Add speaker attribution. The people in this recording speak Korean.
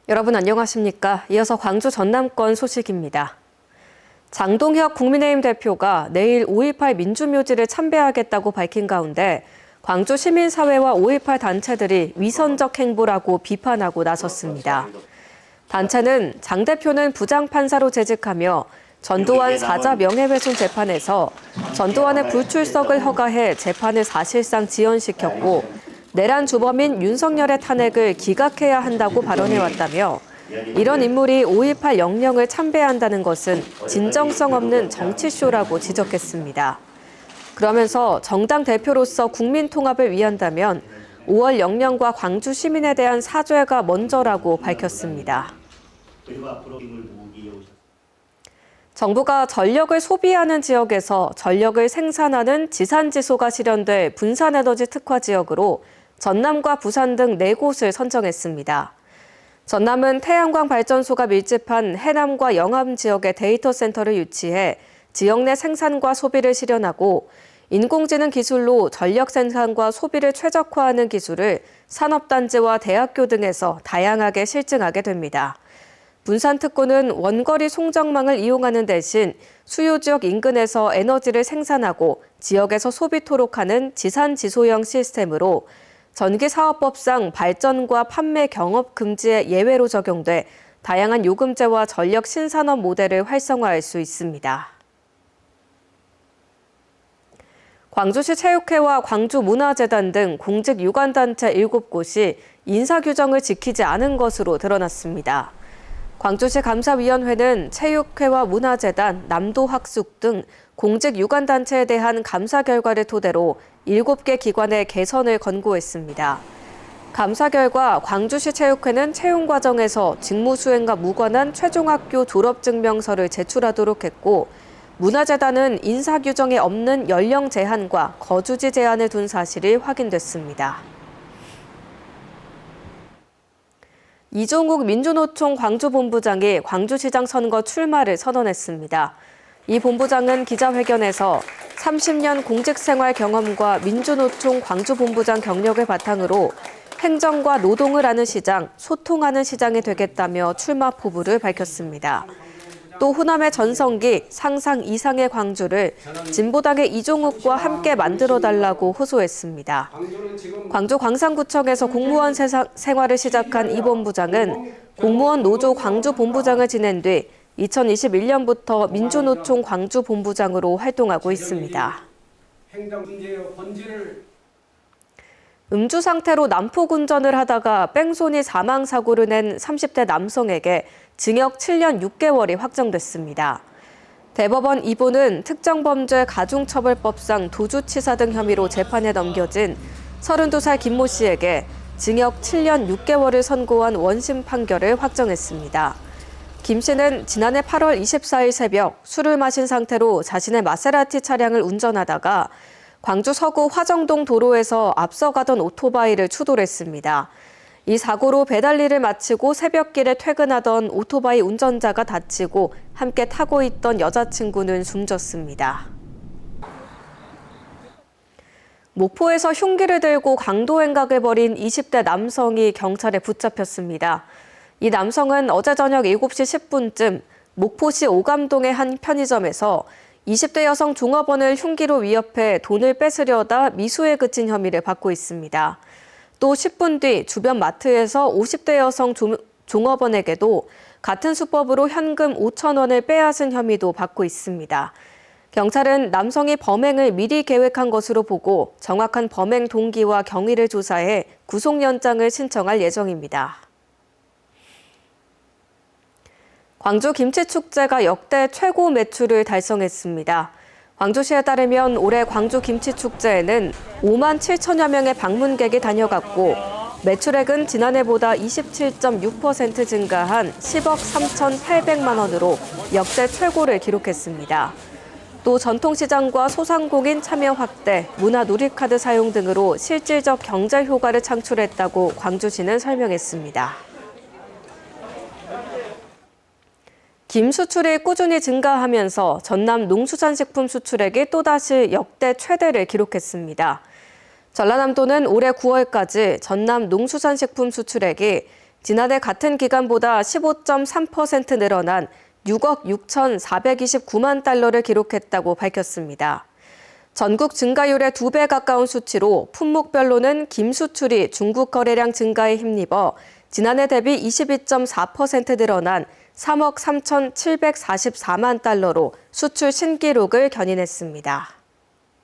Speaker 1: 여러분 안녕하십니까? 이어서 광주 전남권 소식입니다. 장동혁 국민의힘 대표가 내일 5.18 민주묘지를 참배하겠다고 밝힌 가운데 광주 시민사회와 5.18 단체들이 위선적 행보라고 비판하고 나섰습니다. 단체는 장 대표는 부장판사로 재직하며 전두환 사자 명예훼손 재판에서 전두환의 불출석을 허가해 재판을 사실상 지연시켰고 내란 주범인 윤석열의 탄핵을 기각해야 한다고 발언해왔다며 이런 인물이 5.18 영령을 참배한다는 것은 진정성 없는 정치쇼라고 지적했습니다. 그러면서 정당 대표로서 국민 통합을 위한다면 5월 영령과 광주 시민에 대한 사죄가 먼저라고 밝혔습니다. 정부가 전력을 소비하는 지역에서 전력을 생산하는 지산지소가 실현될 분산에너지 특화 지역으로 전남과 부산 등 4곳을 선정했습니다. 전남은 태양광 발전소가 밀집한 해남과 영암 지역에 데이터 센터를 유치해 지역 내 생산과 소비를 실현하고 인공지능 기술로 전력 생산과 소비를 최적화하는 기술을 산업단지와 대학교 등에서 다양하게 실증하게 됩니다. 분산특구는 원거리 송정망을 이용하는 대신 수요 지역 인근에서 에너지를 생산하고 지역에서 소비토록 하는 지산지소형 시스템으로 전기사업법상 발전과 판매 경업 금지에 예외로 적용돼 다양한 요금제와 전력 신산업 모델을 활성화할 수 있습니다. 광주시 체육회와 광주문화재단 등 공직 유관단체 7곳이 인사규정을 지키지 않은 것으로 드러났습니다. 광주시 감사위원회는 체육회와 문화재단, 남도학숙 등 공직 유관단체에 대한 감사 결과를 토대로 7개 기관의 개선을 권고했습니다. 감사 결과 광주시 체육회는 채용 과정에서 직무 수행과 무관한 최종학교 졸업증명서를 제출하도록 했고 문화재단은 인사 규정에 없는 연령 제한과 거주지 제한을 둔 사실이 확인됐습니다. 이종욱 민주노총 광주본부장이 광주시장 선거 출마를 선언했습니다. 이 본부장은 기자회견에서 30년 공직생활 경험과 민주노총 광주본부장 경력을 바탕으로 행정과 노동을 아는 시장, 소통하는 시장이 되겠다며 출마 포부를 밝혔습니다. 또 호남의 전성기, 상상 이상의 광주를 진보당의 이종욱과 함께 만들어달라고 호소했습니다. 광주 광산구청에서 공무원 생활을 시작한 이 본부장은 공무원 노조 광주본부장을 지낸 뒤 2021년부터 민주노총 광주본부장으로 활동하고 있습니다. 음주 상태로 난폭 운전을 하다가 뺑소니 사망 사고를 낸 30대 남성에게 징역 7년 6개월이 확정됐습니다. 대법원 2부는 특정범죄 가중처벌법상 도주치사 등 혐의로 재판에 넘겨진 32살 김모 씨에게 징역 7년 6개월을 선고한 원심 판결을 확정했습니다. 김 씨는 지난해 8월 24일 새벽 술을 마신 상태로 자신의 마세라티 차량을 운전하다가 광주 서구 화정동 도로에서 앞서가던 오토바이를 추돌했습니다. 이 사고로 배달일을 마치고 새벽길에 퇴근하던 오토바이 운전자가 다치고 함께 타고 있던 여자친구는 숨졌습니다. 목포에서 흉기를 들고 강도 행각을 벌인 20대 남성이 경찰에 붙잡혔습니다. 이 남성은 어제 저녁 7시 10분쯤 목포시 오감동의 한 편의점에서 20대 여성 종업원을 흉기로 위협해 돈을 뺏으려다 미수에 그친 혐의를 받고 있습니다. 또 10분 뒤 주변 마트에서 50대 여성 종업원에게도 같은 수법으로 현금 5천 원을 빼앗은 혐의도 받고 있습니다. 경찰은 남성이 범행을 미리 계획한 것으로 보고 정확한 범행 동기와 경위를 조사해 구속영장을 신청할 예정입니다. 광주 김치축제가 역대 최고 매출을 달성했습니다. 광주시에 따르면 올해 광주 김치축제에는 5만 7천여 명의 방문객이 다녀갔고 매출액은 지난해보다 27.6% 증가한 10억 3,800만 원으로 역대 최고를 기록했습니다. 또 전통시장과 소상공인 참여 확대, 문화누리카드 사용 등으로 실질적 경제 효과를 창출했다고 광주시는 설명했습니다. 김 수출이 꾸준히 증가하면서 전남 농수산식품 수출액이 또다시 역대 최대를 기록했습니다. 전라남도는 올해 9월까지 전남 농수산식품 수출액이 지난해 같은 기간보다 15.3% 늘어난 6억 6,429만 달러를 기록했다고 밝혔습니다. 전국 증가율의 2배 가까운 수치로 품목별로는 김 수출이 중국 거래량 증가에 힘입어 지난해 대비 22.4% 늘어난 3억 3,744만 달러로 수출 신기록을 견인했습니다.